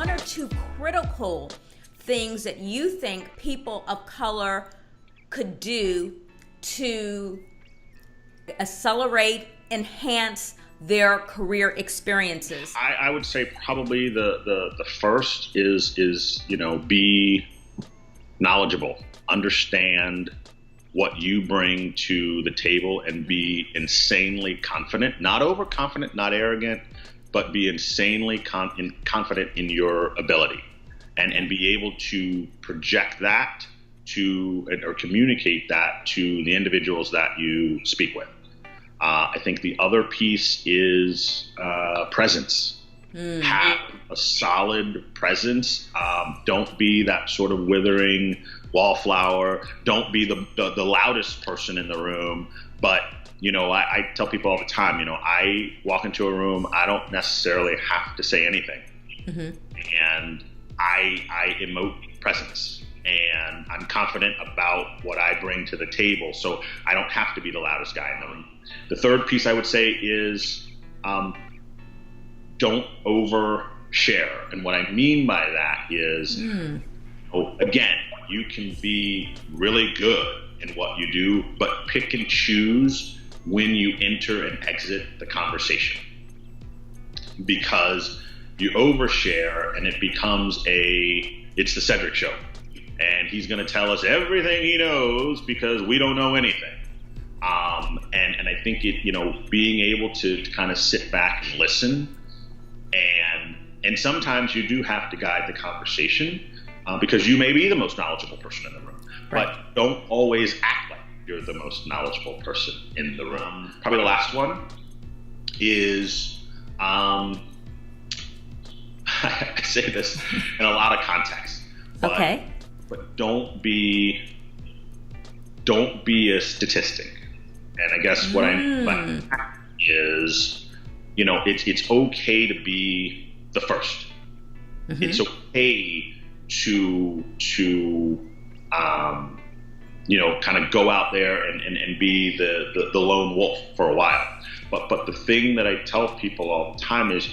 one or two critical things that you think people of color could do to accelerate, enhance their career experiences? I would say probably the first is be knowledgeable, understand what you bring to the table, and be insanely confident, not overconfident, not arrogant, but be insanely confident in your ability, and be able to project that or communicate that to the individuals that you speak with. I think the other piece is presence. Have a solid presence. Don't be that sort of withering wallflower. Don't be the loudest person in the room. But, I tell people all the time, I walk into a room, I don't necessarily have to say anything. And I emote presence. And I'm confident about what I bring to the table, so I don't have to be the loudest guy in the room. The third piece I would say is don't overshare. And what I mean by that is, again, you can be really good in what you do, but pick and choose when you enter and exit the conversation. Because you overshare and it becomes it's the Cedric show. And he's going to tell us everything he knows because we don't know anything. And I think being able to kind of sit back and listen, and sometimes you do have to guide the conversation because you may be the most knowledgeable person in the room, right. But don't always act like you're the most knowledgeable person in the room. Probably the last one is, I say this in a lot of contexts. But don't be a statistic. And I guess what I mean by that is, it's okay to be the first. It's okay to kind of go out there and be the lone wolf for a while. But the thing that I tell people all the time is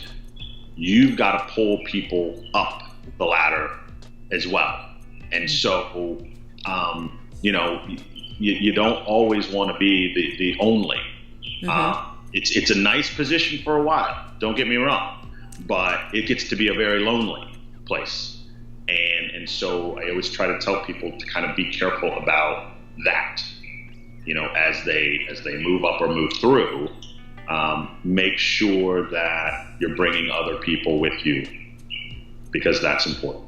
you've got to pull people up the ladder as well. And so, you don't always want to be the only. It's a nice position for a while, don't get me wrong, but it gets to be a very lonely place. And so I always try to tell people to kind of be careful about that, as they move up or move through, make sure that you're bringing other people with you because that's important.